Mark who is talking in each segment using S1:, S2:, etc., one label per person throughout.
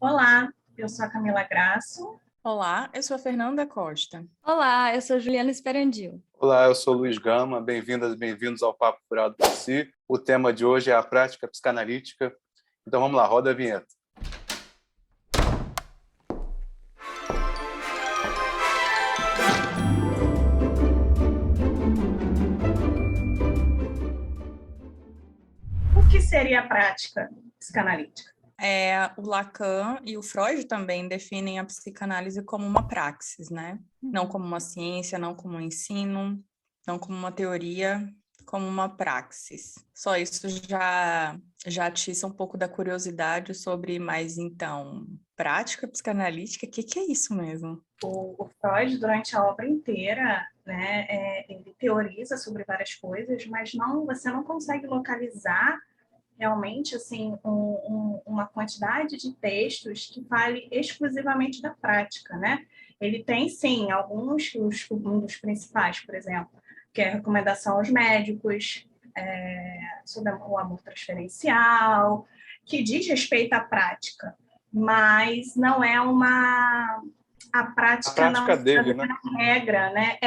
S1: Olá, eu sou a Camila Graço.
S2: Olá, eu sou a Fernanda Costa.
S3: Olá, eu sou Juliana Esperandil.
S4: Olá, eu sou Luiz Gama. Bem-vindas e bem-vindos ao Papo Furado por Si. O tema de hoje é a prática psicanalítica. Então vamos lá, roda a vinheta.
S1: O que seria a prática psicanalítica?
S2: O Lacan e o Freud também definem a psicanálise como uma praxis, né? Não como uma ciência, não como um ensino, não como uma teoria, como uma praxis. Só isso já atiça um pouco da curiosidade sobre, mas então, prática psicanalítica, o que é isso mesmo?
S1: O Freud, durante a obra inteira, né, ele teoriza sobre várias coisas, mas você não consegue localizar realmente assim uma quantidade de textos que fale exclusivamente da prática, né? Ele tem sim alguns, um dos principais, por exemplo, que é a recomendação aos médicos sobre o amor transferencial, que diz respeito à prática, mas não é a prática não
S4: dele, né?
S1: Regra, né?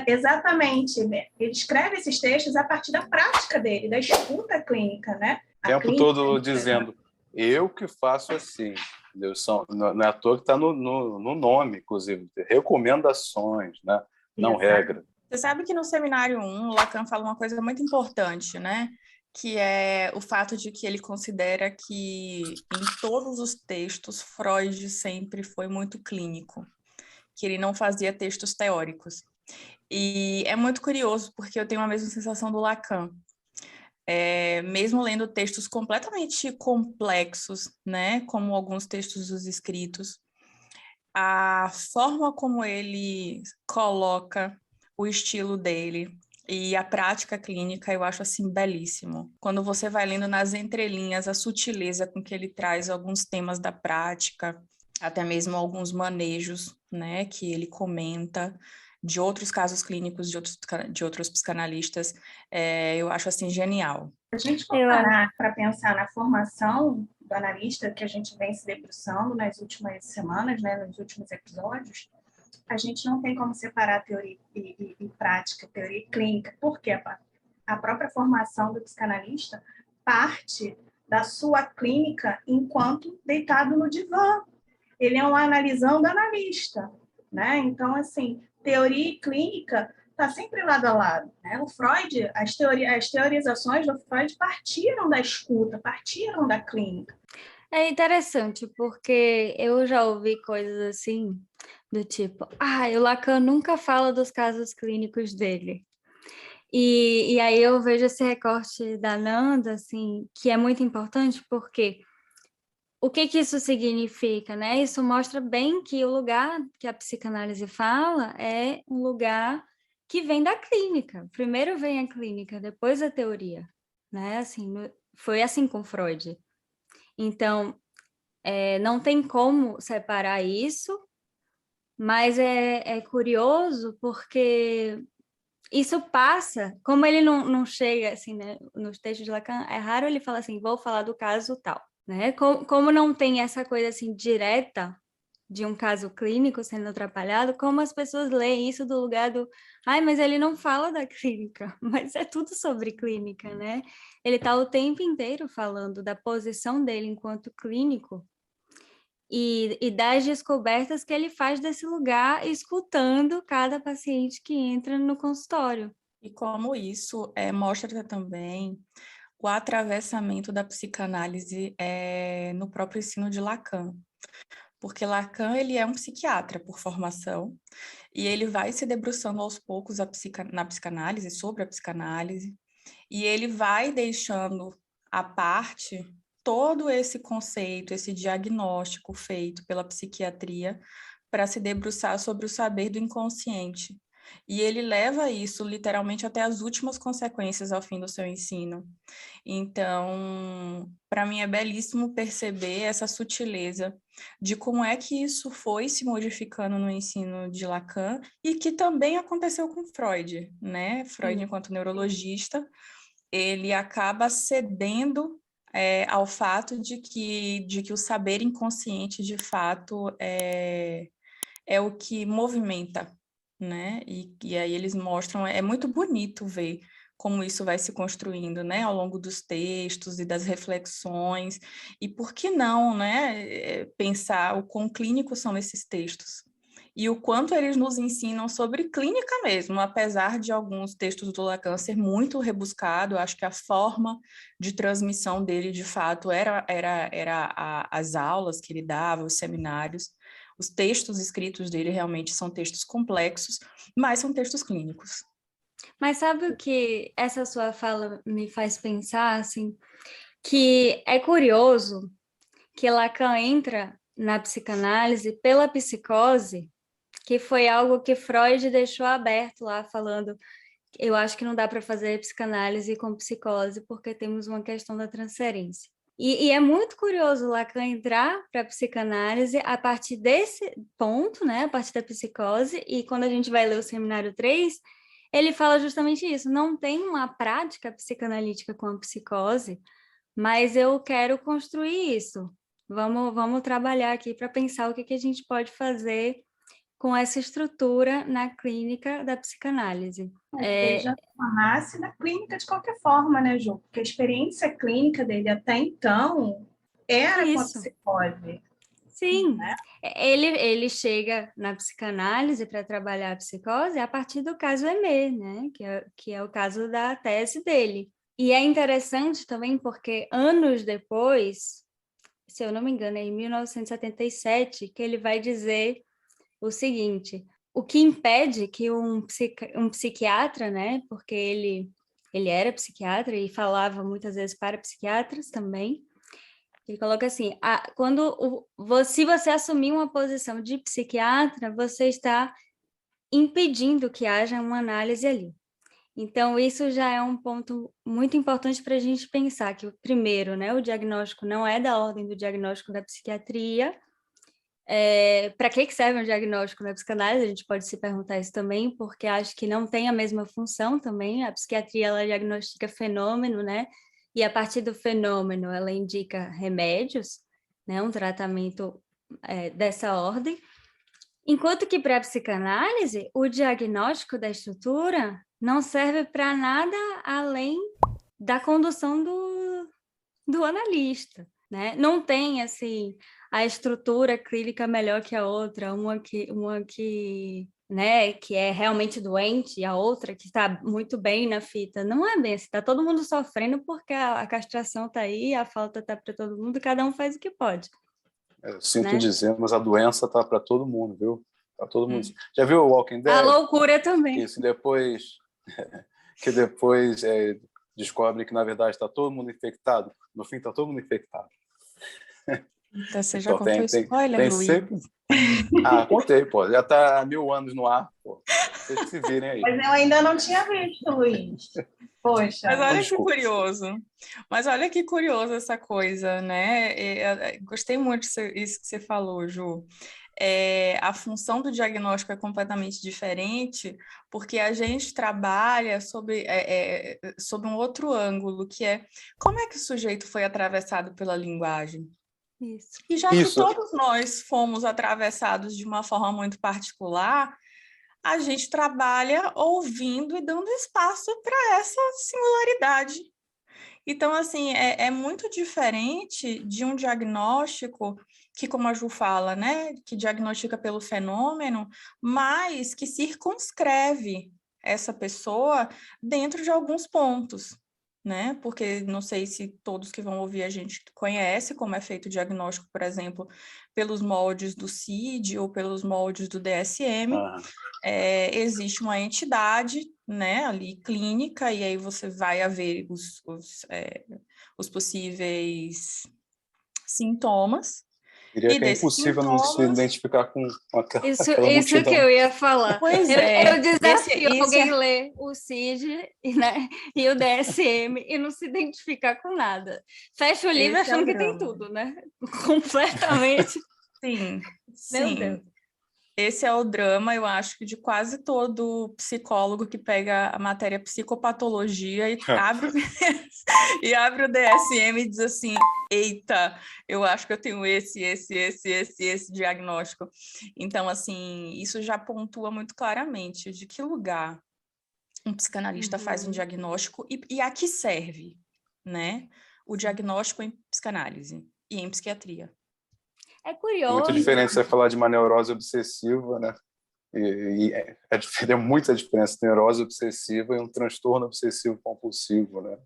S1: Exatamente. Ele escreve esses textos a partir da prática dele, da escuta clínica, né?
S4: O tempo todo dizendo, eu que faço assim. Não é à toa que está no nome, inclusive. Recomendações, né? Não regra.
S2: Você sabe que no Seminário 1, Lacan fala uma coisa muito importante, né? Que é o fato de que ele considera que em todos os textos Freud sempre foi muito clínico, que ele não fazia textos teóricos. E é muito curioso, porque eu tenho a mesma sensação do Lacan. Mesmo lendo textos completamente complexos, né, como alguns textos dos escritos, a forma como ele coloca o estilo dele e a prática clínica eu acho assim belíssimo. Quando você vai lendo nas entrelinhas a sutileza com que ele traz alguns temas da prática, até mesmo alguns manejos, né, que ele comenta de outros casos clínicos de outros psicanalistas, eu acho assim genial.
S1: Se a gente comparar para pensar na formação do analista que a gente vem se debruçando nas últimas semanas, né, nos últimos episódios, a gente não tem como separar teoria e prática, teoria e clínica, porque a própria formação do psicanalista parte da sua clínica enquanto deitado no divã. Ele é um analisando analista, né? Então, assim, teoria e clínica está sempre lado a lado, né? O Freud, as teorizações do Freud partiram da escuta, partiram da clínica.
S3: É interessante, porque eu já ouvi coisas assim, do tipo, o Lacan nunca fala dos casos clínicos dele. E aí eu vejo esse recorte da Nanda, assim, que é muito importante, porque o que isso significa, né? Isso mostra bem que o lugar que a psicanálise fala é um lugar que vem da clínica. Primeiro vem a clínica, depois a teoria, né? Assim, foi assim com Freud. Então, não tem como separar isso, mas é curioso porque isso passa, como ele não chega, assim, né? Nos textos de Lacan, é raro ele falar assim, vou falar do caso tal. Né? Como não tem essa coisa assim direta de um caso clínico sendo atrapalhado, como as pessoas leem isso do lugar do mas ele não fala da clínica, mas é tudo sobre clínica, né? Ele está o tempo inteiro falando da posição dele enquanto clínico e das descobertas que ele faz desse lugar, escutando cada paciente que entra no consultório.
S2: E como isso mostra também o atravessamento da psicanálise no próprio ensino de Lacan. Porque Lacan ele é um psiquiatra por formação e ele vai se debruçando aos poucos na psicanálise, sobre a psicanálise, e ele vai deixando à parte todo esse conceito, esse diagnóstico feito pela psiquiatria para se debruçar sobre o saber do inconsciente. E ele leva isso literalmente até as últimas consequências ao fim do seu ensino. Então, para mim é belíssimo perceber essa sutileza de como é que isso foi se modificando no ensino de Lacan e que também aconteceu com Freud, né? Freud, enquanto neurologista, ele acaba cedendo ao fato de que o saber inconsciente, de fato, é o que movimenta, né? E aí eles mostram, é muito bonito ver como isso vai se construindo, né, ao longo dos textos e das reflexões, e por que não, né, pensar o quão clínicos são esses textos, e o quanto eles nos ensinam sobre clínica mesmo, apesar de alguns textos do Lacan ser muito rebuscado. Eu acho que a forma de transmissão dele, de fato, era as aulas que ele dava, os seminários. Os textos escritos dele realmente são textos complexos, mas são textos clínicos.
S3: Mas sabe o que essa sua fala me faz pensar, assim? Que é curioso que Lacan entra na psicanálise pela psicose, que foi algo que Freud deixou aberto lá, falando: eu acho que não dá para fazer psicanálise com psicose, porque temos uma questão da transferência. E é muito curioso Lacan entrar para a psicanálise a partir desse ponto, né, a partir da psicose, e quando a gente vai ler o Seminário 3, ele fala justamente isso: não tem uma prática psicanalítica com a psicose, mas eu quero construir isso. Vamos trabalhar aqui para pensar o que a gente pode fazer com essa estrutura na clínica da psicanálise.
S1: Ele já nasce na clínica de qualquer forma, né, Ju? Porque a experiência clínica dele até então era com a psicose.
S3: Sim, né? Ele chega na psicanálise para trabalhar a psicose a partir do caso Aimé, né? Que é o caso da tese dele. E é interessante também porque anos depois, se eu não me engano, é em 1977, que ele vai dizer o seguinte: o que impede que um psiquiatra, né? Porque ele era psiquiatra e falava muitas vezes para psiquiatras também. Ele coloca assim: se você assumir uma posição de psiquiatra, você está impedindo que haja uma análise ali. Então, isso já é um ponto muito importante para a gente pensar, que, primeiro, né, o diagnóstico não é da ordem do diagnóstico da psiquiatria. Para que serve um diagnóstico na psicanálise? A gente pode se perguntar isso também, porque acho que não tem a mesma função também. A psiquiatria, ela diagnostica fenômeno, né? E a partir do fenômeno, ela indica remédios, né? Um tratamento dessa ordem. Enquanto que para a psicanálise, o diagnóstico da estrutura não serve para nada além da condução do analista, né? Não tem, assim, a estrutura clínica melhor que a outra, uma que, né, que é realmente doente e a outra que está muito bem na fita. Não é bem assim, está todo mundo sofrendo porque a castração está aí, a falta está para todo mundo, cada um faz o que pode.
S4: Eu sinto dizer, mas a doença está para todo mundo, viu? Tá todo mundo. Já viu o Walking Dead?
S3: A loucura também.
S4: Isso, depois descobre que, na verdade, está todo mundo infectado. No fim, está todo mundo infectado.
S2: Então, você já contou spoiler, Luiz?
S4: Sempre... contei, pô. Já está há 1000 anos no ar, pô. Vocês que se virem aí.
S1: Mas eu ainda não tinha visto, Luiz. Poxa.
S2: Mas olha que curioso. Mas olha que curioso essa coisa, né? Gostei muito disso que você falou, Ju. A função do diagnóstico é completamente diferente, porque a gente trabalha sob um outro ângulo, que é como é que o sujeito foi atravessado pela linguagem.
S3: Isso.
S2: E já que todos nós fomos atravessados de uma forma muito particular, a gente trabalha ouvindo e dando espaço para essa singularidade. Então, assim, é muito diferente de um diagnóstico que, como a Ju fala, né, que diagnostica pelo fenômeno, mas que circunscreve essa pessoa dentro de alguns pontos, né? Porque não sei se todos que vão ouvir a gente conhece como é feito o diagnóstico, por exemplo, pelos moldes do CID ou pelos moldes do DSM. Existe uma entidade, né, ali clínica, e aí você vai haver os possíveis sintomas.
S4: Diria que é impossível não se identificar com aquela
S3: Isso que eu ia falar.
S2: Pois
S3: eu desafio alguém ler o CID, né, e o DSM e não se identificar com nada. Fecha o livro achando que tem tudo, né? Completamente.
S2: Sim,
S3: Meu Deus.
S2: esse é o drama, eu acho, que de quase todo psicólogo que pega a matéria psicopatologia e abre o DSM e diz assim, eita, eu acho que eu tenho esse diagnóstico. Então, assim, isso já pontua muito claramente de que lugar um psicanalista faz um diagnóstico e a que serve, né? O diagnóstico em psicanálise e em psiquiatria.
S3: É curioso.
S4: Muito diferente você falar de uma neurose obsessiva, né? É muita diferença entre neurose obsessiva e um transtorno obsessivo compulsivo, né?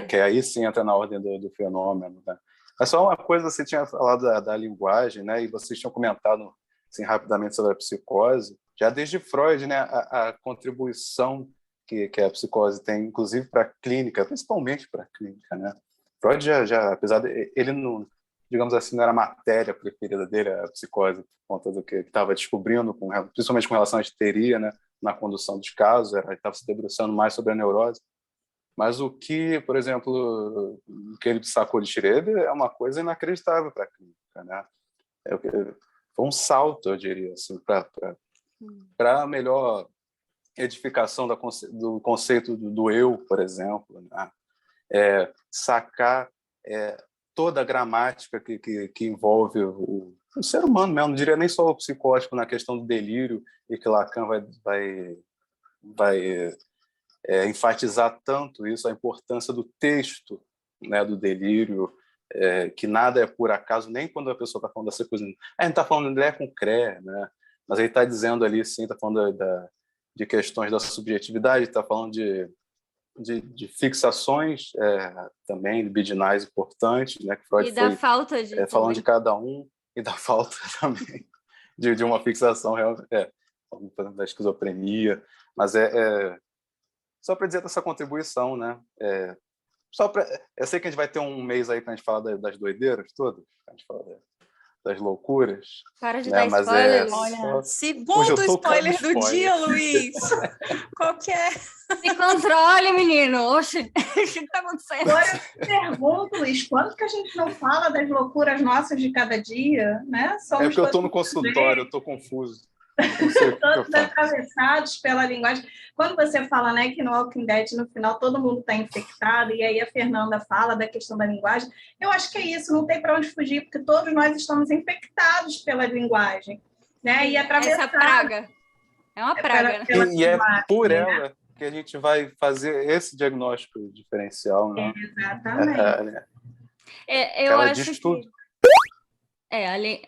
S4: Que aí sim entra na ordem do fenômeno, né? Mas só uma coisa, você tinha falado da linguagem, né? E vocês tinham comentado assim, rapidamente sobre a psicose. Já desde Freud, né? A contribuição que a psicose tem, inclusive para a clínica, principalmente para a clínica, né? Freud já, apesar de ele não, digamos assim, não era a matéria preferida dele, a psicose, por conta do que estava descobrindo, principalmente com relação à histeria, né? Na condução dos casos, ele estava se debruçando mais sobre a neurose. Mas o que, por exemplo, o que ele sacou de Schroeder é uma coisa inacreditável para a clínica, né? Foi um salto, eu diria, assim, para a melhor edificação do conceito do eu, por exemplo, né? Sacar toda a gramática que envolve o ser humano mesmo, não diria nem só o psicótico na questão do delírio, e que Lacan vai enfatizar tanto isso, a importância do texto, né, do delírio, que nada é por acaso, nem quando a pessoa está falando dessa coisa. A gente está falando de Lé com Cré, né? Mas ele está dizendo ali, sim, está falando de questões da subjetividade, está falando de fixações também, libidinais importantes, né? Que Freud
S3: e da falta de
S4: falando de cada um, e da falta também de uma fixação real, da esquizofrenia, mas só para dizer dessa contribuição, né? Eu sei que a gente vai ter um mês aí para a gente falar das doideiras todas, a gente fala das loucuras.
S3: Para de
S4: né?
S3: dar
S4: Mas
S3: spoilers.
S2: Olha,
S4: Hoje
S2: segundo
S4: eu tô
S2: spoiler do
S4: dando
S2: dia,
S4: spoiler.
S2: Luiz. Qualquer.
S3: Se controle, menino. Oxe, o que está acontecendo?
S1: Agora eu te pergunto, Luiz, quando que a gente não fala das loucuras nossas de cada dia, né?
S4: É porque eu estou no consultório, eu estou confuso.
S1: Todos atravessados pela linguagem. Quando você fala, né, que no Walking Dead, no final, todo mundo está infectado, e aí a Fernanda fala da questão da linguagem, eu acho que é isso, não tem para onde fugir, porque todos nós estamos infectados pela linguagem, né? E atravessados.
S3: Essa praga. É uma praga, né?
S4: E é por ela que a gente vai fazer esse diagnóstico diferencial, né?
S1: Exatamente.
S3: Eu
S4: ela
S3: acho
S4: diz
S3: que...
S4: tudo.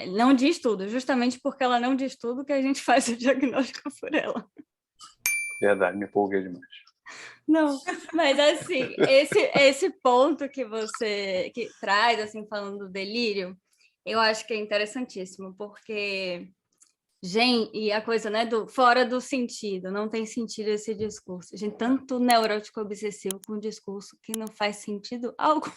S3: Não diz tudo, justamente porque ela não diz tudo que a gente faz o diagnóstico por ela.
S4: Verdade, me empolguei demais.
S3: Não, mas assim, esse ponto que você traz, assim, falando do delírio, eu acho que é interessantíssimo, porque, gente, e a coisa, né, fora do sentido, não tem sentido esse discurso. Gente, tanto neurótico obsessivo com discurso que não faz sentido algum.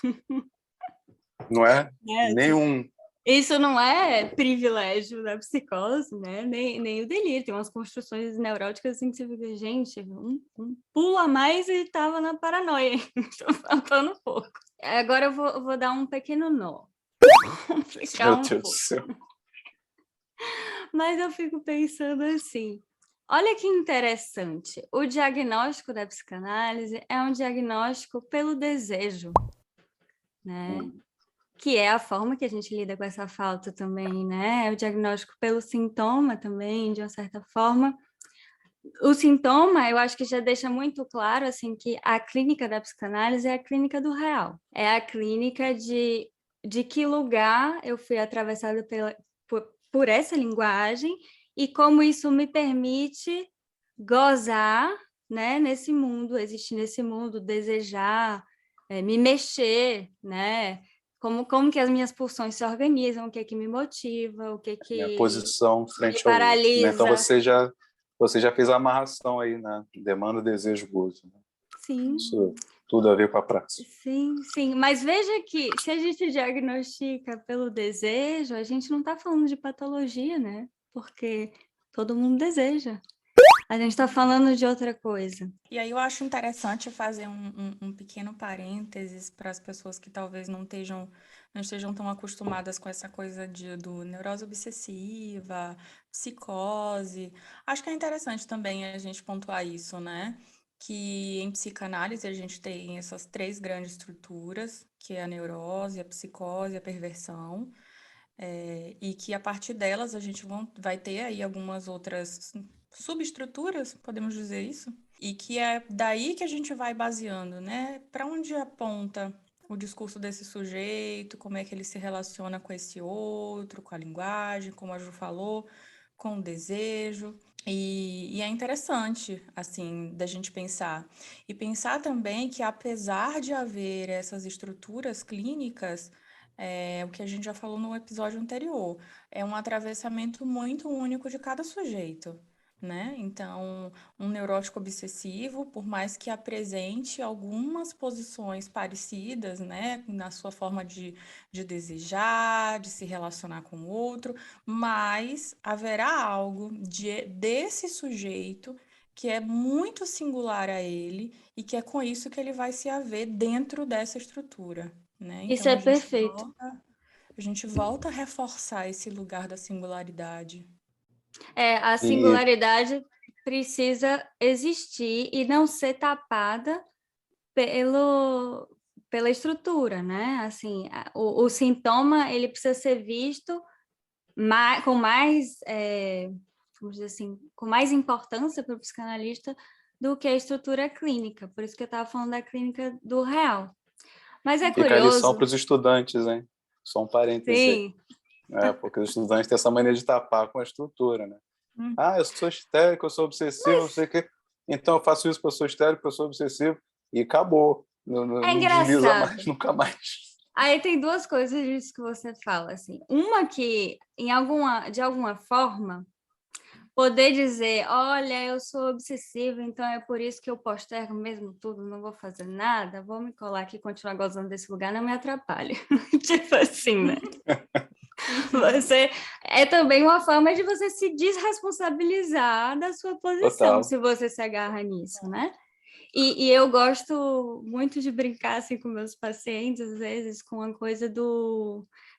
S4: Não é? Nenhum.
S3: Isso não é privilégio da psicose, né? Nem o delírio. Tem umas construções neuróticas assim que você fica, gente, um pulo a mais e estava na paranoia. Estou faltando um pouco. Agora eu vou dar um pequeno nó.
S4: Meu Deus do céu.
S3: Mas eu fico pensando assim, olha que interessante. O diagnóstico da psicanálise é um diagnóstico pelo desejo, né? Que é a forma que a gente lida com essa falta também, né? É o diagnóstico pelo sintoma também, de uma certa forma. O sintoma, eu acho que já deixa muito claro, assim, que a clínica da psicanálise é a clínica do real. É a clínica de que lugar eu fui atravessada por essa linguagem e como isso me permite gozar, né, nesse mundo, existir nesse mundo, desejar, me mexer, né? Como que as minhas pulsões se organizam, o que é que me motiva, o que é que
S4: minha posição frente
S3: me
S4: ao outro, né? Então
S3: paralisa.
S4: você já fez a amarração aí, né? Demanda, desejo, gozo. Né?
S3: Sim.
S4: Isso tudo a ver com a prática.
S3: Sim. Mas veja que se a gente diagnostica pelo desejo, a gente não está falando de patologia, né? Porque todo mundo deseja. A gente está falando de outra coisa.
S2: E aí eu acho interessante fazer um pequeno parênteses para as pessoas que talvez não estejam não estejam tão acostumadas com essa coisa do neurose obsessiva, psicose. Acho que é interessante também a gente pontuar isso, né? Que em psicanálise a gente tem essas 3 grandes estruturas, que é a neurose, a psicose e a perversão, e que a partir delas a gente vai ter aí algumas outras subestruturas, podemos dizer isso, e que é daí que a gente vai baseando, né? Para onde aponta o discurso desse sujeito, como é que ele se relaciona com esse outro, com a linguagem, como a Ju falou, com o desejo. E é interessante, assim, da gente pensar. E pensar também que, apesar de haver essas estruturas clínicas, o que a gente já falou no episódio anterior, é um atravessamento muito único de cada sujeito, né? Então, um neurótico obsessivo, por mais que apresente algumas posições parecidas, né, na sua forma de desejar, de se relacionar com o outro, mas haverá algo desse sujeito que é muito singular a ele e que é com isso que ele vai se haver dentro dessa estrutura, né?
S3: Isso
S2: Então
S3: é perfeito.
S2: a gente volta a reforçar esse lugar da singularidade.
S3: A
S4: E
S3: singularidade precisa existir e não ser tapada pela estrutura, né? Assim, o sintoma ele precisa ser visto com mais, vamos dizer assim, com mais importância para o psicanalista do que a estrutura clínica. Por isso que eu estava falando da clínica do real. Mas é
S4: fica a lição
S3: curioso.
S4: para os estudantes, hein? Só um parêntese aí.
S3: Sim.
S4: Porque os estudantes têm essa mania de tapar com a estrutura, né? Eu sou histérico, eu sou obsessivo, não sei o quê. Então eu faço isso porque eu sou histérico, eu sou obsessivo, e acabou. Não desliza
S3: engraçado.
S4: mais, nunca mais.
S3: Aí tem 2 coisas disso que você fala, assim. Uma que, de alguma forma, poder dizer, olha, eu sou obsessiva, então é por isso que eu postergo mesmo tudo, não vou fazer nada, vou me colar aqui e continuar gozando desse lugar, não me atrapalhe. Tipo assim, né? É também uma forma de você se desresponsabilizar da sua posição,
S4: Total.
S3: se você se agarra nisso, né? E eu gosto muito de brincar assim, com meus pacientes, às vezes, com a coisa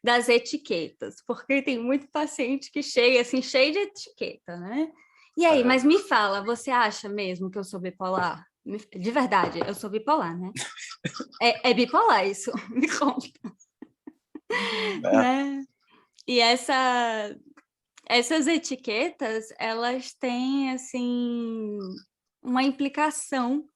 S3: das etiquetas, porque tem muito paciente que chega assim, cheio de etiqueta, né? E aí, mas me fala, você acha mesmo que eu sou bipolar? De verdade, eu sou bipolar, né? É bipolar isso, me conta. Né? E essas etiquetas, elas têm, assim, uma implicação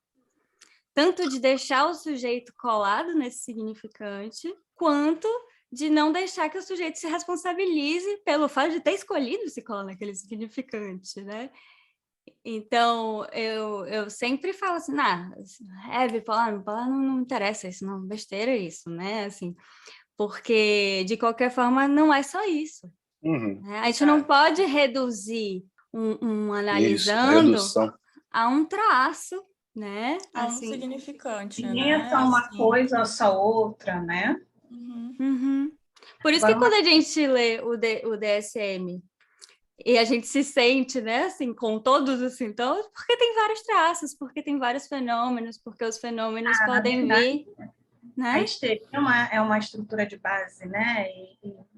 S3: tanto de deixar o sujeito colado nesse significante, quanto de não deixar que o sujeito se responsabilize pelo fato de ter escolhido se colar naquele significante, né? Então, eu sempre falo assim, bipolar não interessa isso, não, besteira isso, né? Assim, porque, de qualquer forma, não é só isso. Né? A gente não pode reduzir um analisando
S4: redução.
S3: a um traço, né?
S2: A um
S3: assim,
S2: significante,
S1: Nem é
S2: né?
S1: só uma
S2: Assim.
S1: coisa ou só outra, né?
S3: Por isso que quando a gente lê o DSM e a gente se sente, né, assim, com todos os sintomas, porque tem vários traços, porque tem vários fenômenos, porque os fenômenos podem vir, né?
S1: A histeria é uma estrutura de base, né?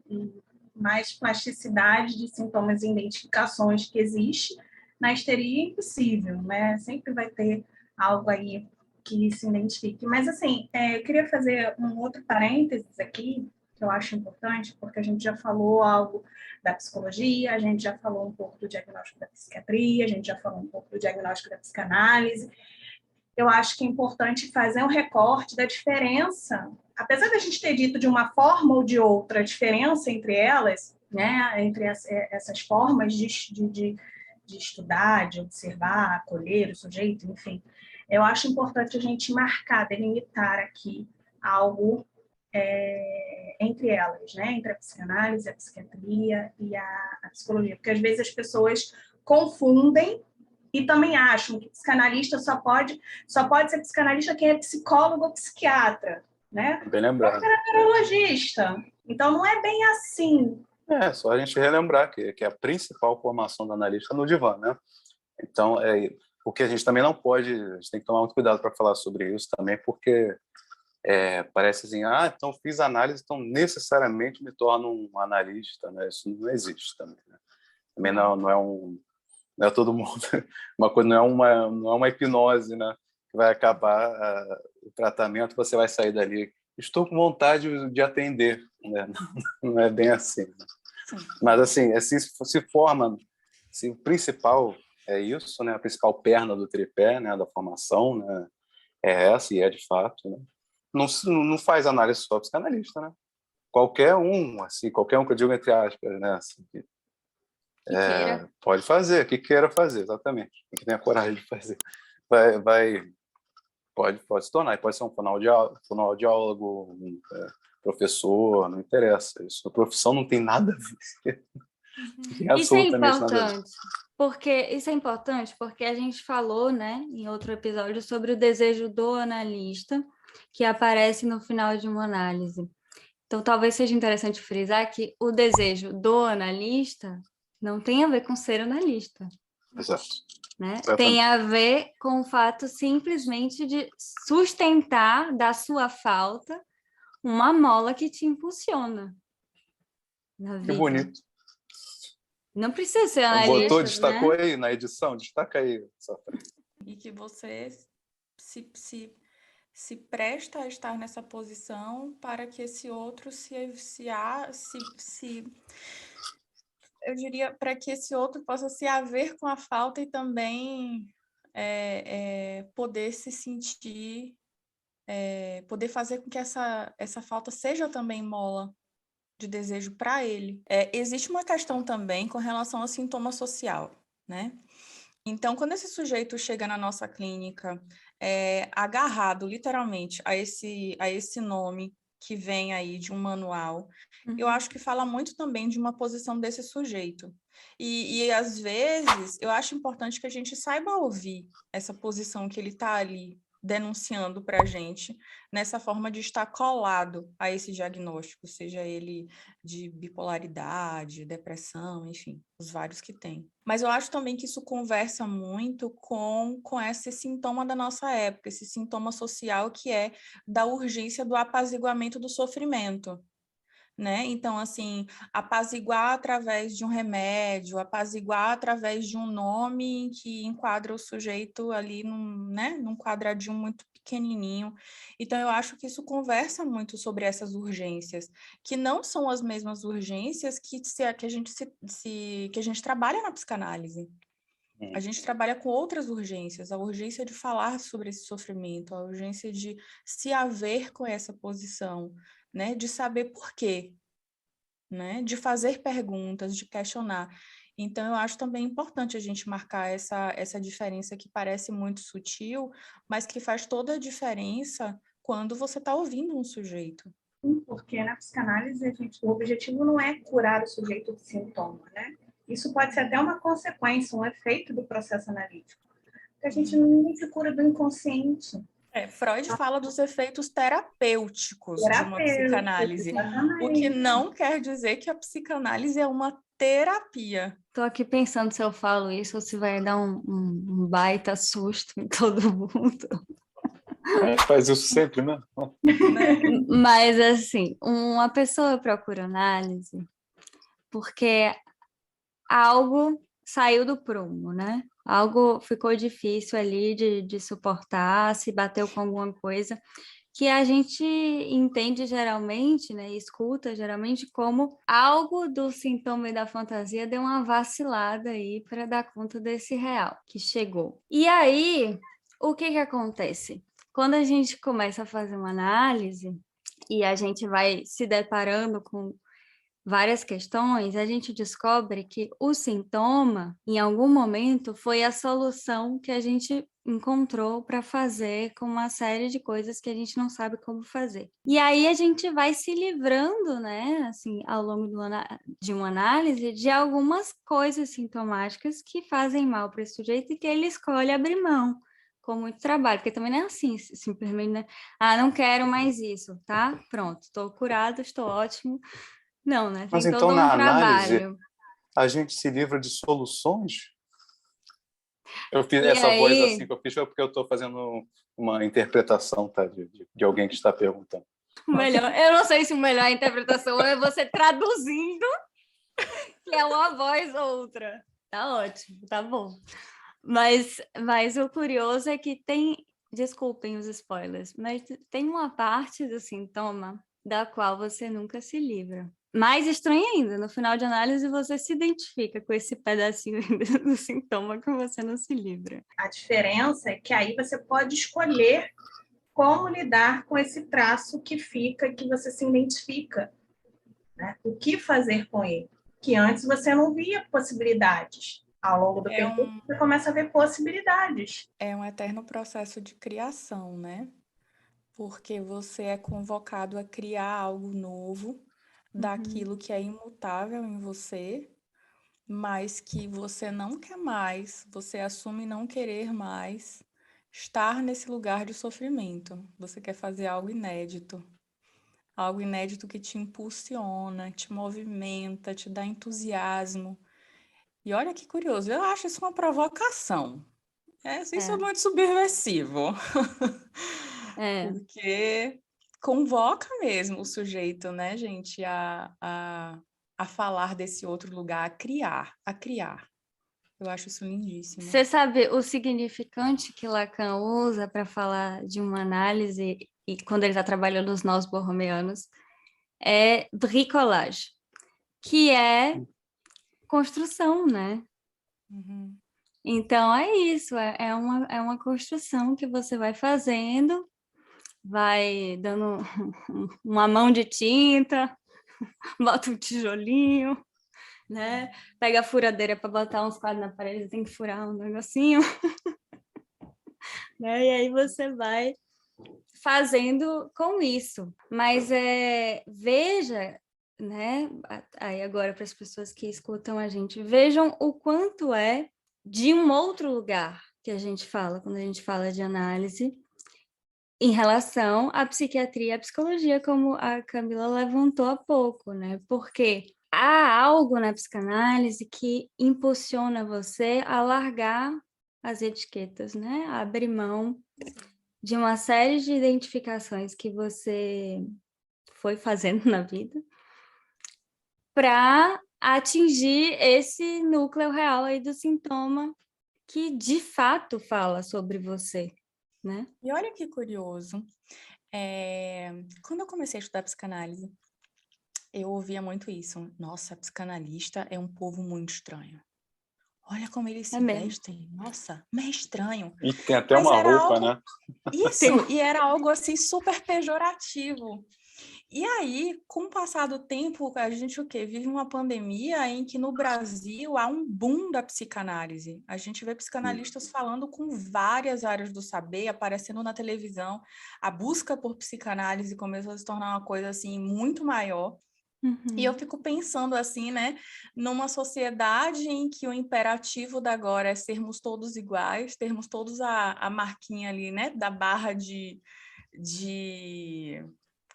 S1: E mais plasticidade de sintomas e identificações que existe na histeria é impossível, né? Sempre vai ter algo aí que se identifique. Mas, assim, eu queria fazer um outro parênteses aqui, que eu acho importante, porque a gente já falou algo da psicologia, a gente já falou um pouco do diagnóstico da psiquiatria, a gente já falou um pouco do diagnóstico da psicanálise. Eu acho que é importante fazer um recorte da diferença, apesar da gente ter dito de uma forma ou de outra a diferença entre elas, né, entre essas formas de estudar, de observar, acolher o sujeito, enfim, eu acho importante a gente marcar, delimitar aqui algo entre elas, né, entre a psicanálise, a psiquiatria e a psicologia, porque às vezes as pessoas confundem e também acham que psicanalista só pode ser psicanalista quem é psicólogo ou psiquiatra, né?
S4: Bem lembrado.
S1: É neurologista. Então, não é bem assim.
S4: Só a gente relembrar que a principal formação do analista é no divã, né? Então, o que a gente também não pode, a gente tem que tomar muito cuidado para falar sobre isso também, porque parece assim, então fiz análise, então necessariamente me torno um analista, né? Isso não existe também, né? Também não é todo mundo, uma coisa não é uma hipnose, né? Que vai acabar o tratamento, você vai sair dali, estou com vontade de atender, né? Não é bem assim, né? Mas assim, se forma, assim, o principal é isso, né? A principal perna do tripé, né? Da formação, né? É essa, e é de fato, né? Não faz análise só psicanalista, né? Qualquer um que eu digo entre aspas, né? Assim,
S3: Que queira.
S4: pode fazer, que queira fazer, exatamente. Que tenha coragem de fazer. Pode se tornar, pode ser um fonoaudiólogo, um professor, não interessa. Isso, a profissão não tem nada a ver. Não tem absolutamente nada a ver.
S3: Isso é importante porque a gente falou, né, em outro episódio sobre o desejo do analista que aparece no final de uma análise. Então, talvez seja interessante frisar que o desejo do analista não tem a ver com ser analista.
S4: Exato.
S3: Né? Tem a ver com o fato simplesmente de sustentar da sua falta uma mola que te impulsiona na vida.
S4: Que bonito.
S3: Não precisa ser analista,
S4: Destacou,
S3: né?
S4: aí na edição? Destaca aí.
S2: E que você se presta a estar nessa posição para que esse outro eu diria, para que esse outro possa se haver com a falta e também poder se sentir, poder fazer com que essa falta seja também mola de desejo para ele. Existe uma questão também com relação ao sintoma social, né? Então, quando esse sujeito chega na nossa clínica, agarrado literalmente a esse nome que vem aí de um manual, eu acho que fala muito também de uma posição desse sujeito. E às vezes, eu acho importante que a gente saiba ouvir essa posição que ele está ali denunciando para a gente, nessa forma de estar colado a esse diagnóstico, seja ele de bipolaridade, depressão, enfim, os vários que tem. Mas eu acho também que isso conversa muito com esse sintoma da nossa época, esse sintoma social que é da urgência do apaziguamento do sofrimento. Né? Então, assim, apaziguar através de um remédio, apaziguar através de um nome que enquadra o sujeito ali num quadradinho muito pequenininho. Então, eu acho que isso conversa muito sobre essas urgências, que não são as mesmas urgências que a gente trabalha na psicanálise. A gente trabalha com outras urgências, a urgência de falar sobre esse sofrimento, a urgência de se haver com essa posição, né? De saber por quê, né? De fazer perguntas, de questionar. Então, eu acho também importante a gente marcar essa diferença que parece muito sutil, mas que faz toda a diferença quando você está ouvindo um sujeito.
S1: Porque na psicanálise, o objetivo não é curar o sujeito do sintoma, né? Isso pode ser até uma consequência, um efeito do processo analítico. Porque a gente não se cura do inconsciente.
S2: Freud fala dos efeitos terapêuticos de uma psicanálise,
S1: exatamente.
S2: O que não quer dizer que a psicanálise é uma terapia.
S3: Tô aqui pensando se eu falo isso ou se vai dar um baita susto em todo mundo.
S4: Faz isso sempre, né?
S3: Mas, assim, uma pessoa procura análise porque algo saiu do prumo, né? Algo ficou difícil ali de suportar, se bateu com alguma coisa que a gente entende geralmente, né, escuta geralmente como algo do sintoma e da fantasia deu uma vacilada aí para dar conta desse real que chegou. E aí, o que acontece? Quando a gente começa a fazer uma análise e a gente vai se deparando com várias questões, a gente descobre que o sintoma, em algum momento, foi a solução que a gente encontrou para fazer com uma série de coisas que a gente não sabe como fazer. E aí a gente vai se livrando, né, assim, ao longo de uma análise, de algumas coisas sintomáticas que fazem mal para esse sujeito e que ele escolhe abrir mão com muito trabalho, porque também não é assim, simplesmente, né? Não quero mais isso, tá? Pronto, estou curado, estou ótimo. Não, né? Tem
S4: Mas
S3: todo
S4: então, na
S3: trabalho.
S4: análise, a gente se livra de soluções? Eu fiz
S3: E
S4: essa voz
S3: aí,
S4: assim que eu fiz foi porque eu estou fazendo uma interpretação, tá, de alguém que está perguntando.
S3: o melhor, eu não sei se o melhor é a interpretação é você traduzindo, que é uma voz ou outra. Tá ótimo, tá bom. Mas o curioso é que tem, desculpem os spoilers, mas tem uma parte do sintoma da qual você nunca se livra. Mais estranho ainda, no final de análise você se identifica com esse pedacinho do sintoma que você não se livra.
S1: A diferença é que aí você pode escolher como lidar com esse traço que fica, que você se identifica, né? O que fazer com ele? Que antes você não via possibilidades. Ao longo do tempo, você começa a ver possibilidades.
S2: É um eterno processo de criação, né? Porque você é convocado a criar algo novo daquilo que é imutável em você, mas que você não quer mais, você assume não querer mais estar nesse lugar de sofrimento. Você quer fazer algo inédito que te impulsiona, te movimenta, te dá entusiasmo. E olha que curioso, eu acho isso uma provocação. Isso é muito subversivo. Porque convoca mesmo o sujeito, né, gente, a falar desse outro lugar, a criar. Eu acho isso lindíssimo.
S3: Você sabe o significante que Lacan usa para falar de uma análise, e quando ele está trabalhando os nós borromeanos, é bricolage, que é construção, né?
S2: Uhum.
S3: Então, é isso, é uma construção que você vai fazendo, vai dando uma mão de tinta, bota um tijolinho, né? Pega a furadeira para botar uns quadros na parede, tem que furar um negocinho, né? E aí você vai fazendo com isso. Mas veja, né? Aí agora para as pessoas que escutam a gente, vejam o quanto é de um outro lugar que a gente fala quando a gente fala de análise em relação à psiquiatria e à psicologia, como a Camila levantou há pouco, né? Porque há algo na psicanálise que impulsiona você a largar as etiquetas, né? A abrir mão de uma série de identificações que você foi fazendo na vida para atingir esse núcleo real aí do sintoma que de fato fala sobre você, né?
S2: E olha que curioso. Quando eu comecei a estudar psicanálise, eu ouvia muito isso. Nossa, psicanalista é um povo muito estranho. Olha como eles se vestem. Nossa, meio estranho.
S4: E tem até
S2: Mas
S4: uma
S2: era
S4: roupa,
S2: algo...
S4: né?
S2: Isso, e era algo assim super pejorativo. E aí, com o passar do tempo, a gente vive uma pandemia em que no Brasil há um boom da psicanálise. A gente vê psicanalistas falando com várias áreas do saber, aparecendo na televisão. A busca por psicanálise começou a se tornar uma coisa assim muito maior. E eu fico pensando assim, né, numa sociedade em que o imperativo da agora é sermos todos iguais, termos todos a marquinha ali, né, da barra de...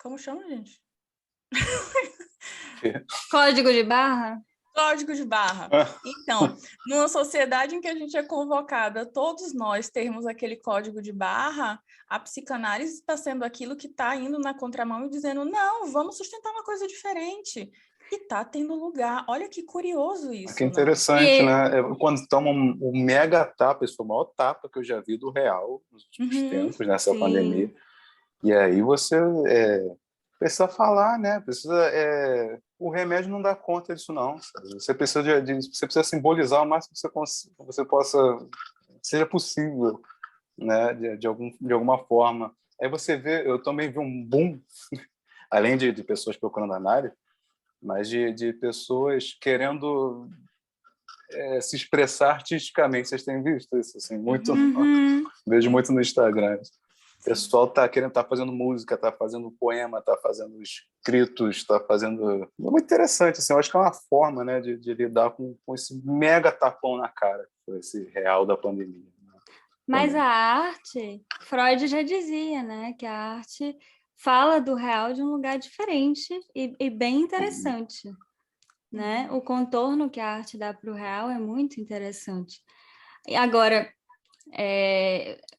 S2: Como chama, gente?
S3: Código de barra?
S2: Código de barra. Então, numa sociedade em que a gente é convocada, todos nós termos aquele código de barra, a psicanálise está sendo aquilo que está indo na contramão e dizendo, não, vamos sustentar uma coisa diferente. E está tendo lugar. Olha que curioso isso,
S4: Que interessante,
S3: E-
S4: né? Quando toma um mega tapa, esse foi o maior tapa que eu já vi do real nos últimos tempos, nessa
S3: Sim.
S4: pandemia. E aí você precisa falar, né? O remédio não dá conta disso, não. Sabe? Você precisa você precisa simbolizar o máximo que você possa, seja possível, né? De alguma forma. Aí você vê, eu também vi um boom, além de pessoas procurando análise, mas de pessoas querendo se expressar artisticamente. Vocês têm visto isso? Assim, muito, vejo muito no Instagram. O pessoal está querendo, tá fazendo música, está fazendo poema, está fazendo escritos, está fazendo... É muito interessante, assim, eu acho que é uma forma, né, de lidar com esse mega tapão na cara, com esse real da pandemia. Né?
S3: Mas a arte, Freud já dizia, né, que a arte fala do real de um lugar diferente e bem interessante, né? O contorno que a arte dá para o real é muito interessante. E agora,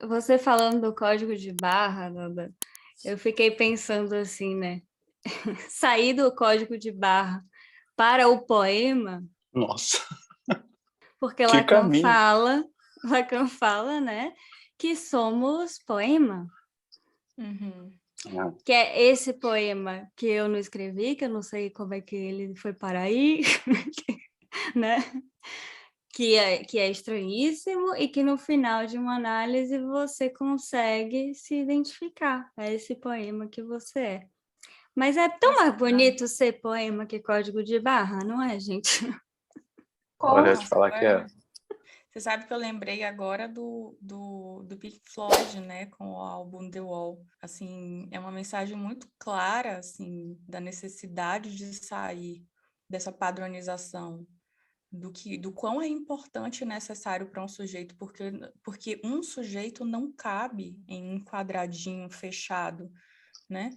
S3: você falando do código de barra, Nanda, eu fiquei pensando assim, né? Sair do código de barra para o poema,
S4: Nossa,
S3: porque
S4: que caminho.
S3: Lacan fala, né, que somos poema.
S2: Uhum.
S3: Que é esse poema que eu não escrevi, que eu não sei como é que ele foi parar aí, né? Que é estranhíssimo e que no final de uma análise você consegue se identificar. É esse poema que você é. Mas é tão mais bonito ser poema que código de barra, não é, gente?
S4: Olha,
S1: Como?
S4: te falar que é.
S2: Você sabe que eu lembrei agora do Pink Floyd, né, com o álbum The Wall. Assim, é uma mensagem muito clara, assim, da necessidade de sair dessa padronização, do quão é importante e necessário para um sujeito, porque um sujeito não cabe em um quadradinho fechado, né?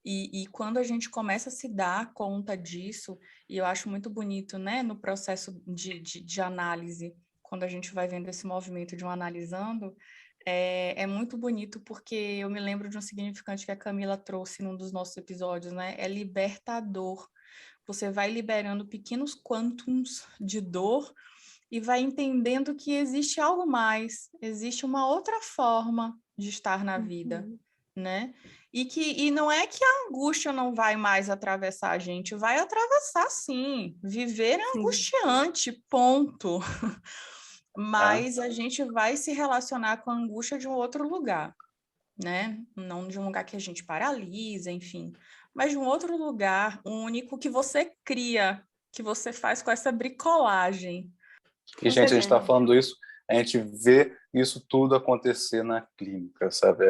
S2: E quando a gente começa a se dar conta disso, e eu acho muito bonito, né, no processo de análise, quando a gente vai vendo esse movimento de um analisando, é muito bonito porque eu me lembro de um significante que a Camila trouxe num dos nossos episódios, né? É libertador. Você vai liberando pequenos quantums de dor e vai entendendo que existe algo mais, existe uma outra forma de estar na vida, né? E não é que a angústia não vai mais atravessar a gente, vai atravessar sim. Viver é angustiante, ponto. Mas a gente vai se relacionar com a angústia de um outro lugar, né? Não de um lugar que a gente paralisa, enfim, mas de um outro lugar único que você cria, que você faz com essa bricolagem.
S4: E, gente, a gente está falando isso, a gente vê isso tudo acontecer na clínica, sabe?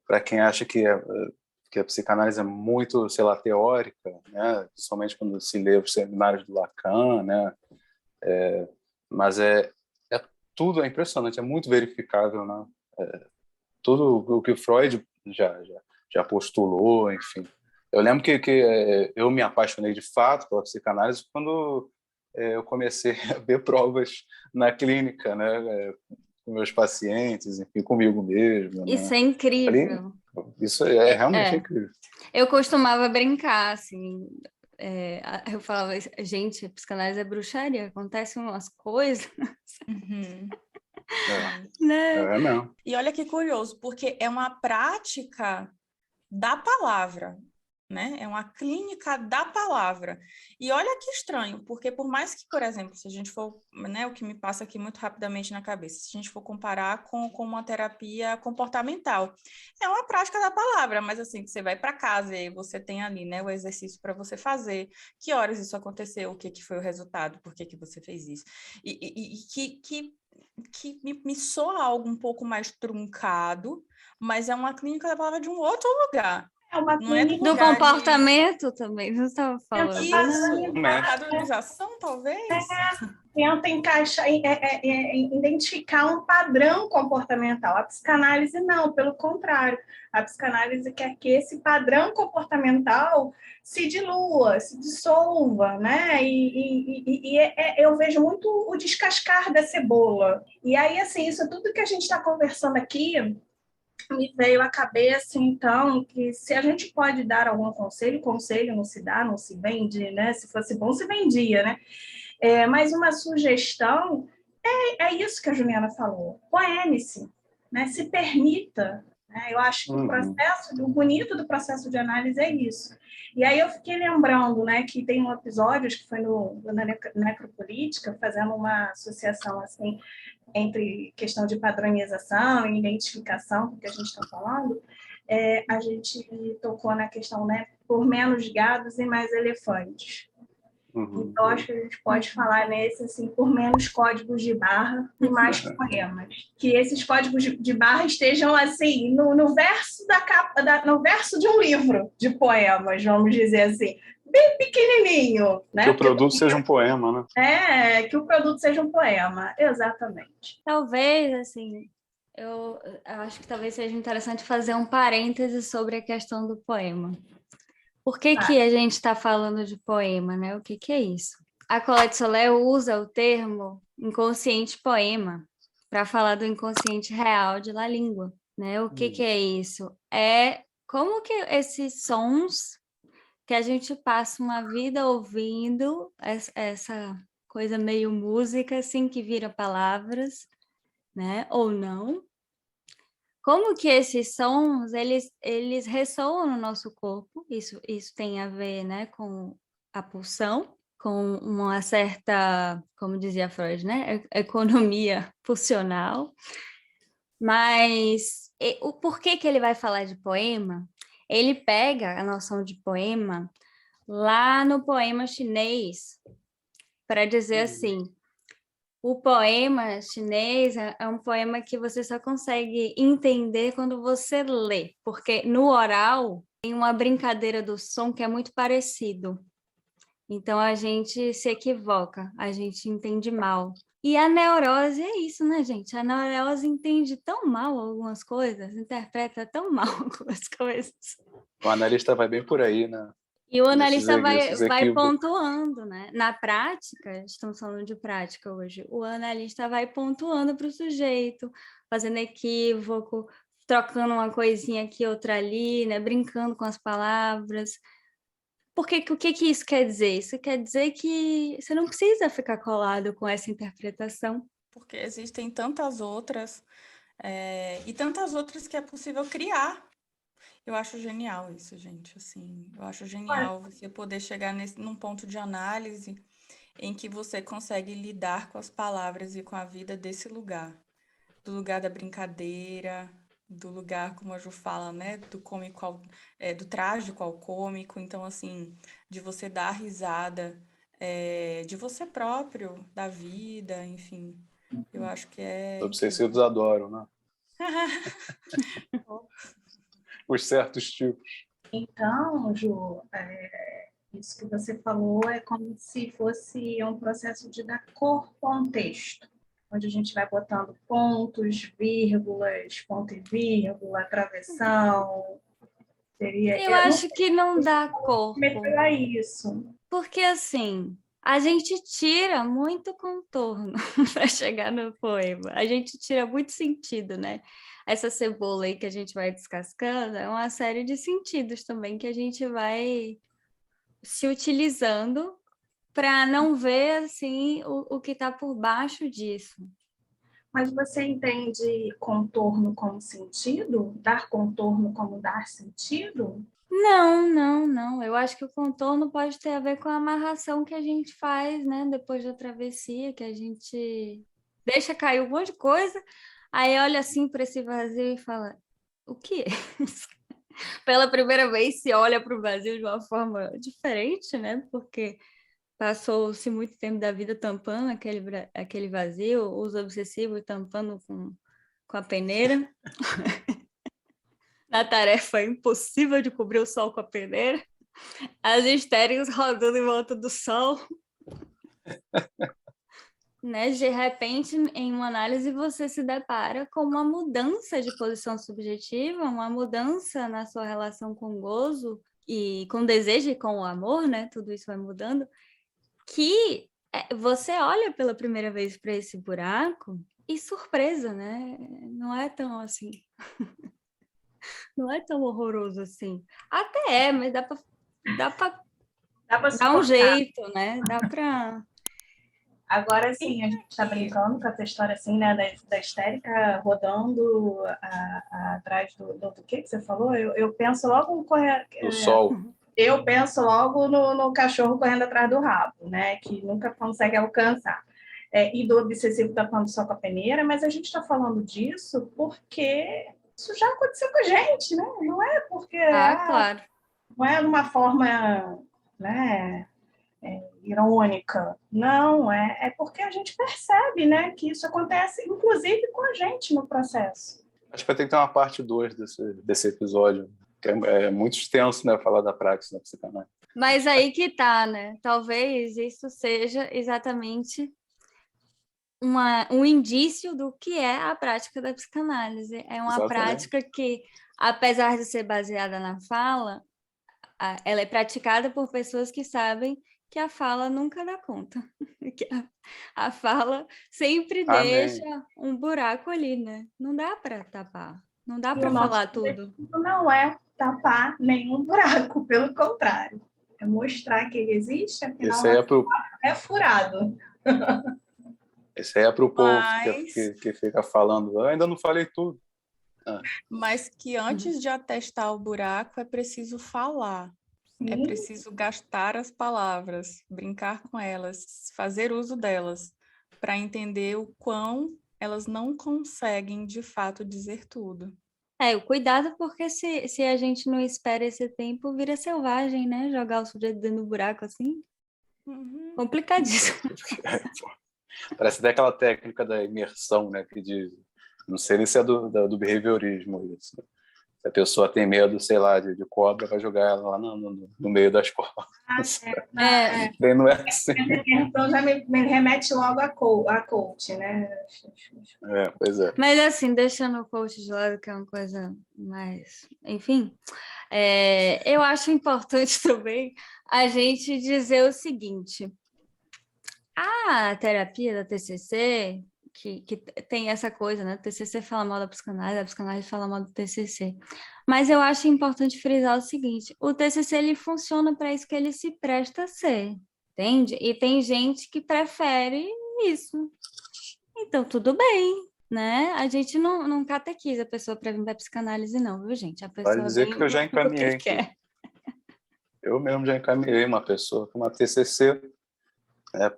S4: Para quem acha que a psicanálise é muito, sei lá, teórica, né? Principalmente quando se lê os seminários do Lacan, né? Mas tudo é impressionante, é muito verificável, né? Tudo o que Freud já postulou, enfim. Eu lembro que eu me apaixonei de fato pela psicanálise quando eu comecei a ver provas na clínica, né? Com meus pacientes, enfim, comigo mesmo.
S3: Isso
S4: Né?
S3: é incrível.
S4: Isso é realmente incrível.
S3: Eu costumava brincar, assim, eu falava, gente, a psicanálise é bruxaria, acontecem umas coisas.
S2: Uhum.
S3: Né?
S4: É mesmo.
S2: E olha que curioso, porque é uma prática da palavra, né? É uma clínica da palavra. E olha que estranho, porque por mais que, por exemplo, se a gente for, né, o que me passa aqui muito rapidamente na cabeça, se a gente for comparar com uma terapia comportamental, é uma prática da palavra, mas assim, que você vai para casa e você tem ali, né, o exercício para você fazer, que horas isso aconteceu, o que foi o resultado, por que você fez isso. E que me soa algo um pouco mais truncado, mas é uma clínica da palavra de um outro lugar.
S1: É uma
S2: Não é do
S3: Do
S2: lugar
S3: comportamento também, você estava falando.
S2: Isso,
S1: né?
S2: padronização, talvez?
S1: Tenta encaixar, identificar um padrão comportamental. A psicanálise não, pelo contrário. A psicanálise quer que esse padrão comportamental se dilua, se dissolva, né? Eu vejo muito o descascar da cebola. E aí, assim, isso tudo que a gente está conversando aqui me veio à cabeça, então, que se a gente pode dar algum conselho não se dá, não se vende, né? Se fosse bom, se vendia, né? Mas uma sugestão é isso que a Juliana falou. Poeme-se, né? Se permita. Né? Eu acho que o bonito do processo de análise é isso. E aí eu fiquei lembrando, né, que tem um episódio, acho que foi na Necropolítica, fazendo uma associação assim entre questão de padronização e identificação, que a gente está falando, a gente tocou na questão, né, por menos gados e mais elefantes. Então, acho que a gente pode falar nesse, assim, por menos códigos de barra e mais poemas. Que esses códigos de barra estejam, assim, no verso da capa, no verso de um livro de poemas, vamos dizer assim. Bem pequenininho, né?
S4: Que o produto seja um poema, né?
S1: Que o produto seja um poema, exatamente.
S3: Talvez, assim, eu acho que talvez seja interessante fazer um parêntese sobre a questão do poema. Por que que a gente está falando de poema, né? O que é isso? a Colette Solé usa o termo inconsciente poema para falar do inconsciente real de La Língua, né? O que é isso? É como que esses sons que a gente passa uma vida ouvindo, essa coisa meio música, assim, que vira palavras, né? Ou não. Como que esses sons, eles ressoam no nosso corpo, isso tem a ver, né, com a pulsão, com uma certa, como dizia Freud, né, economia pulsional, mas o porquê que ele vai falar de poema? Ele pega a noção de poema lá no poema chinês, para dizer assim, o poema chinês é um poema que você só consegue entender quando você lê, porque no oral tem uma brincadeira do som que é muito parecido. Então a gente se equivoca, a gente entende mal. E a neurose é isso, né, gente? A neurose entende tão mal algumas coisas, interpreta tão mal algumas coisas.
S4: O analista vai bem por aí, né?
S3: E o analista
S4: Esses
S3: vai
S4: equívocos.
S3: pontuando, né? Na prática, estamos falando de prática hoje, o analista vai pontuando para o sujeito, fazendo equívoco, trocando uma coisinha aqui, outra ali, né? Brincando com as palavras. Porque o que isso quer dizer? Isso quer dizer que você não precisa ficar colado com essa interpretação.
S2: Porque existem tantas outras, e tantas outras que é possível criar. Eu acho genial isso, gente, assim, eu acho genial você poder chegar num ponto de análise em que você consegue lidar com as palavras e com a vida desse lugar, do lugar da brincadeira, do lugar, como a Ju fala, né, do cômico do trágico ao cômico, então, assim, de você dar risada, de você próprio, da vida, enfim, eu acho que é
S4: Os
S2: incrível.
S4: obsessivos adoram, né? Os certos tipos.
S1: Então, Ju, isso que você falou é como se fosse um processo de dar corpo a um texto, onde a gente vai botando pontos, vírgulas, ponto e vírgula, travessão.
S3: Eu
S1: Eu não
S3: acho
S1: sei
S3: que não dá
S1: como
S3: corpo.
S1: é isso.
S3: Porque, assim, a gente tira muito contorno para chegar no poema. A gente tira muito sentido, né? Essa cebola aí que a gente vai descascando é uma série de sentidos também que a gente vai se utilizando para não ver, assim, o que está por baixo disso.
S1: Mas você entende contorno como sentido? Dar contorno como dar sentido?
S3: Não. Eu acho que o contorno pode ter a ver com a amarração que a gente faz, né? Depois da travessia, que a gente deixa cair um monte de coisa, aí olha assim para esse vazio e fala: o que é isso? Pela primeira vez se olha para o vazio de uma forma diferente, né? Porque passou-se muito tempo da vida tampando aquele vazio, os obsessivos tampando com a peneira. Na tarefa impossível de cobrir o sol com a peneira. As histéricas rodando em volta do sol. Né? De repente, em uma análise, você se depara com uma mudança de posição subjetiva, uma mudança na sua relação com o gozo e com o desejo e com o amor, né? Tudo isso vai mudando, que você olha pela primeira vez para esse buraco e surpresa, né? Não é tão assim. Não é tão horroroso assim. Até é, mas dá para dar um jeito, né? Dá para...
S1: Agora sim, a gente está brincando com essa história assim, né, da histérica rodando atrás do que você falou? Eu penso logo
S4: Do sol.
S1: Eu penso logo no cachorro correndo atrás do rabo, né, que nunca consegue alcançar. E do obsessivo tapando só com a peneira, mas a gente está falando disso porque isso já aconteceu com a gente, né? Não é porque
S3: claro.
S1: não é de uma forma, né, irônica. Não, é porque a gente percebe, né, que isso acontece, inclusive, com a gente no processo.
S4: Acho que vai ter que ter uma parte 2 desse episódio, que é muito extenso, né, falar da praxis na psicanálise.
S3: Mas aí que tá, né? Talvez isso seja exatamente um indício do que é a prática da psicanálise. É uma
S4: Exatamente.
S3: prática que, apesar de ser baseada na fala, ela é praticada por pessoas que sabem que a fala nunca dá conta. Que a fala sempre
S4: Amém.
S3: deixa um buraco ali, né? Não dá para tapar, não dá para falar tudo.
S1: Não é tapar nenhum buraco, pelo contrário. É mostrar que ele existe, afinal
S4: Esse aí
S1: é furado.
S4: Esse aí é para o povo
S2: Mas-
S4: que fica falando, eu ainda não falei tudo.
S2: Mas que antes de atestar o buraco é preciso falar. É
S1: Sim.
S2: preciso gastar as palavras, brincar com elas, fazer uso delas, para entender o quão elas não conseguem, de fato, dizer tudo.
S3: O cuidado, porque se a gente não espera esse tempo, vira selvagem, né? Jogar o sujeito dentro do buraco assim, complicadíssimo.
S4: Parece até aquela técnica da imersão, né? Que diz, não sei nem se é do behaviorismo isso. Né? Se a pessoa tem medo, sei lá, de cobra, vai jogar ela lá no meio das cobras. Bem, não é assim.
S1: Então já me remete logo a coach, né?
S4: Pois é.
S3: Mas assim, deixando o coach de lado, que é uma coisa mais... Enfim, eu acho importante também a gente dizer o seguinte. A terapia da TCC, que tem essa coisa, né? O TCC fala mal da psicanálise, a psicanálise fala mal do TCC. Mas eu acho importante frisar o seguinte, o TCC ele funciona para isso que ele se presta a ser, entende? E tem gente que prefere isso. Então, tudo bem, né? A gente não catequiza a pessoa para vir da psicanálise, não, viu, gente? A pessoa
S4: Vale dizer
S3: vem
S4: que eu já encaminhei.
S3: porque quer.
S4: Eu mesmo já encaminhei uma pessoa para uma TCC,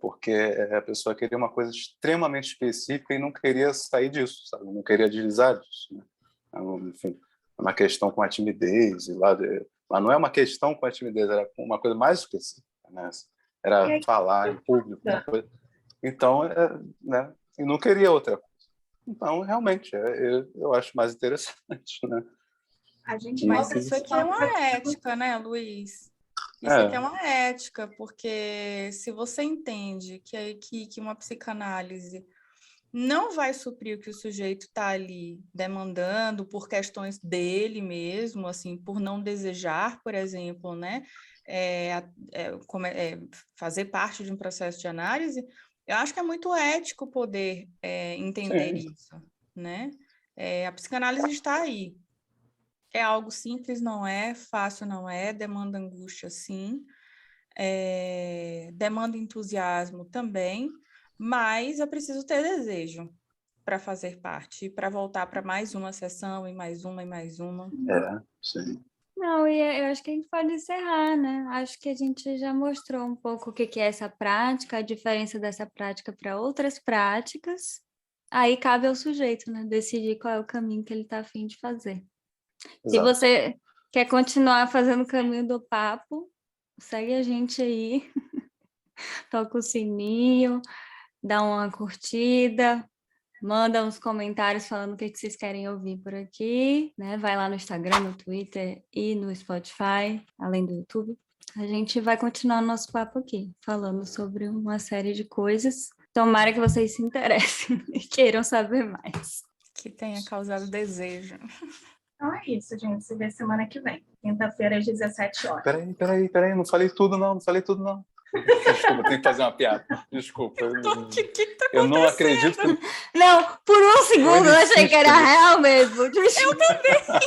S4: porque a pessoa queria uma coisa extremamente específica e não queria sair disso, sabe? Não queria deslizar disso. Né? Enfim, uma questão com a timidez, mas não é uma questão com a timidez, era uma coisa mais específica. Né? Era falar em público. Uma coisa. Então, né? E não queria outra coisa. Então, realmente, eu acho mais interessante. Né?
S2: Mas isso aqui é uma ética, né, Luiz? Isso aqui é uma ética, porque se você entende que uma psicanálise não vai suprir o que o sujeito está ali demandando por questões dele mesmo, assim, por não desejar, por exemplo, né, fazer parte de um processo de análise, eu acho que é muito ético poder entender isso, né? A psicanálise está aí. É algo simples, não é? Fácil, não é? Demanda angústia, sim. Demanda entusiasmo também, mas é preciso ter desejo para fazer parte, para voltar para mais uma sessão, e mais uma, e mais uma.
S4: Sim.
S3: Não, e eu acho que a gente pode encerrar, né? Acho que a gente já mostrou um pouco o que é essa prática, a diferença dessa prática para outras práticas. Aí cabe ao sujeito, né? Decidir qual é o caminho que ele está a fim de fazer.
S4: Exato.
S3: Se você quer continuar fazendo o caminho do papo, segue a gente aí, toca o sininho, dá uma curtida, manda uns comentários falando o que vocês querem ouvir por aqui, né? Vai lá no Instagram, no Twitter e no Spotify, além do YouTube. A gente vai continuar nosso papo aqui, falando sobre uma série de coisas. Tomara que vocês se interessem e queiram saber mais.
S2: Que tenha causado desejo.
S1: Então é isso, gente. Se vê semana que vem. Quinta-feira, às 17 horas.
S4: Peraí, não falei tudo, não. Desculpa, tenho que fazer uma piada. Desculpa.
S2: O que tá
S4: eu não acredito que...
S3: Não, por um segundo eu achei que era real mesmo.
S2: Eu também.